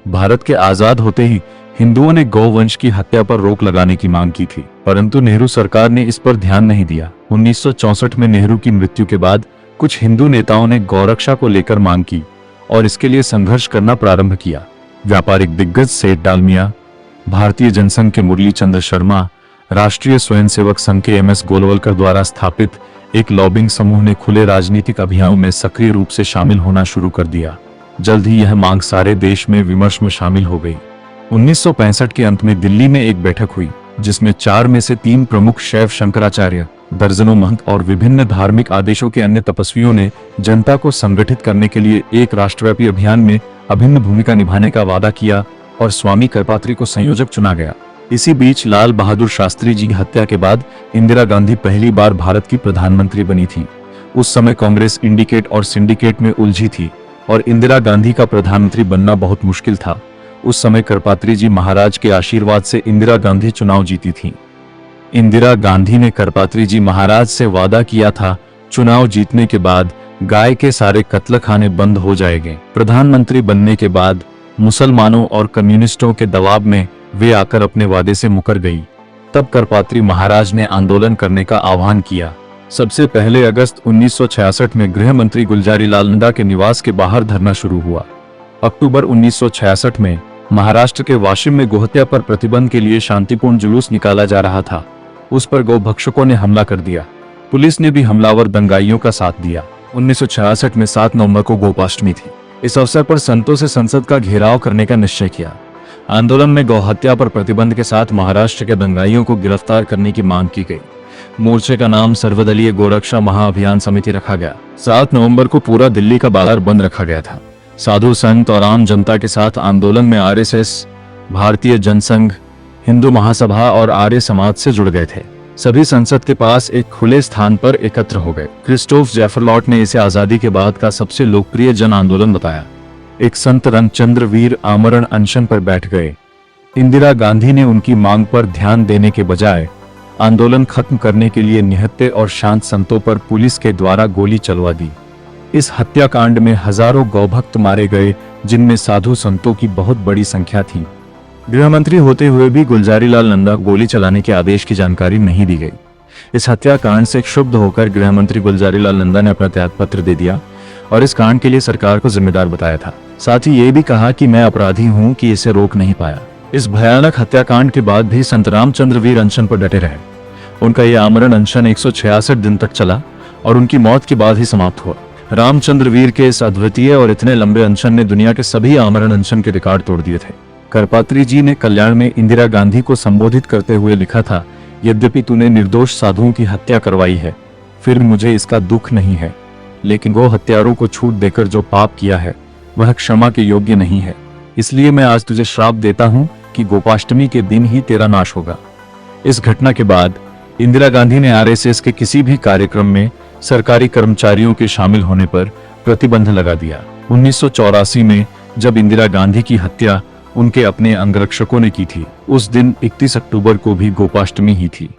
भारत के आजाद होते ही हिंदुओं ने गौवंश की हत्या पर रोक लगाने की मांग की थी, परंतु नेहरू सरकार ने इस पर ध्यान नहीं दिया। 1964 में नेहरू की मृत्यु के बाद कुछ हिंदू नेताओं ने गौरक्षा को लेकर मांग की और इसके लिए संघर्ष करना प्रारंभ किया। व्यापारिक दिग्गज सेठ डालमिया, भारतीय जनसंघ के मुरली चंद्र शर्मा, राष्ट्रीय स्वयंसेवक संघ के MS गोलवलकर द्वारा स्थापित एक लॉबिंग समूह ने खुले राजनीतिक अभियानों में सक्रिय रूप से शामिल होना शुरू कर दिया। जल्द ही यह मांग सारे देश में विमर्श में शामिल हो गई। 1965 के अंत में दिल्ली में एक बैठक हुई जिसमें 4 में से 3 प्रमुख शैव शंकराचार्य, दर्जनों महंत और विभिन्न धार्मिक आदेशों के अन्य तपस्वियों ने जनता को संगठित करने के लिए एक राष्ट्रव्यापी अभियान में अभिन्न भूमिका निभाने का वादा किया और स्वामी करपात्री को संयोजक चुना गया। इसी बीच लाल बहादुर शास्त्री जी की हत्या के बाद इंदिरा गांधी पहली बार भारत की प्रधानमंत्री बनी थी। उस समय कांग्रेस इंडिकेट और सिंडिकेट में उलझी थी और इंदिरा गांधी का प्रधानमंत्री बनना बहुत मुश्किल था। उस समय करपात्री जी महाराज के आशीर्वाद से इंदिरा गांधी चुनाव जीती थी। इंदिरा गांधी ने करपात्री जी महाराज से वादा किया था, चुनाव जीतने के बाद गाय के सारे कत्लखाने बंद हो जाएंगे। प्रधानमंत्री बनने के बाद मुसलमानों और कम्युनिस्टों के दबाव में वे आकर अपने वादे से मुकर गई। तब करपात्री महाराज ने आंदोलन करने का आह्वान किया। सबसे पहले अगस्त 1966 में गृह मंत्री गुलजारी लाल नंदा के निवास के बाहर धरना शुरू हुआ। अक्टूबर 1966 में महाराष्ट्र के वाशिम में गोहत्या पर प्रतिबंध के लिए शांतिपूर्ण जुलूस निकाला जा रहा था। उस पर गौभक्षकों ने हमला कर दिया। पुलिस ने भी हमलावर दंगाइयों का साथ दिया। 1966 में 7 नवंबर को गोपाष्टमी थी। इस अवसर पर संतों से संसद का घेराव करने का निश्चय किया। आंदोलन में गौहत्या पर प्रतिबंध के साथ महाराष्ट्र के दंगाइयों को गिरफ्तार करने की मांग की गई। मोर्चे का नाम सर्वदलीय गोरक्षा महाअभियान समिति रखा गया। 7 नवंबर को पूरा दिल्ली का बाजार बंद रखा गया था। साधु संत और आम जनता के साथ आंदोलन में RSS, भारतीय जनसंघ, हिंदू महासभा और आर्य समाज से जुड़ गए थे। सभी संसद के पास एक खुले स्थान पर एकत्र हो गए। क्रिस्टोफ जेफरलॉट ने इसे आजादी के बाद का सबसे लोकप्रिय जन आंदोलन बताया। एक संत रंगचंद्र वीर आमरण अनशन पर बैठ गए। इंदिरा गांधी ने उनकी मांग पर ध्यान देने के बजाय आंदोलन खत्म करने के लिए निहत्थे और शांत संतों पर पुलिस के द्वारा गोली चलवा दी। इस हत्याकांड में हजारों गौभक्त मारे गए, जिनमें साधु संतों की बहुत बड़ी संख्या थी। गृह मंत्री होते हुए भी गुलजारी लाल नंदा गोली चलाने के आदेश की जानकारी नहीं दी गई। इस हत्याकांड से क्षुब्ध होकर गृह मंत्री गुलजारी लाल नंदा ने अपना त्यागपत्र दे दिया और इस कांड के लिए सरकार को जिम्मेदार बताया था। साथ ही ये भी कहा कि मैं अपराधी हूं कि इसे रोक नहीं पाया। इस भयानक हत्याकांड के बाद भी संत रामचंद्र वीर अनशन पर डटे रहे। उनका यह आमरण अनशन 166 दिन तक चला और उनकी मौत के बाद ही समाप्त हुआ। रामचंद्र वीर के इस अद्वितीय और इतने लंबे अनशन ने दुनिया के सभी आमरण अनशन के रिकॉर्ड तोड़ दिए थे। करपात्री जी ने कल्याण में इंदिरा गांधी को संबोधित करते हुए लिखा था, यद्यपि तूने निर्दोष साधुओं की हत्या करवाई है, फिर मुझे इसका दुख नहीं है, लेकिन वो हत्यारों को छूट देकर जो पाप किया है वह क्षमा के योग्य नहीं है। इसलिए मैं आज तुझे श्राप देता हूं कि गोपाष्टमी के दिन ही तेरा नाश होगा। इस घटना के बाद इंदिरा गांधी ने RSS के किसी भी कार्यक्रम में सरकारी कर्मचारियों के शामिल होने पर प्रतिबंध लगा दिया। 1984 में जब इंदिरा गांधी की हत्या उनके अपने अंगरक्षकों ने की थी, उस दिन 31 अक्टूबर को भी गोपाष्टमी ही थी।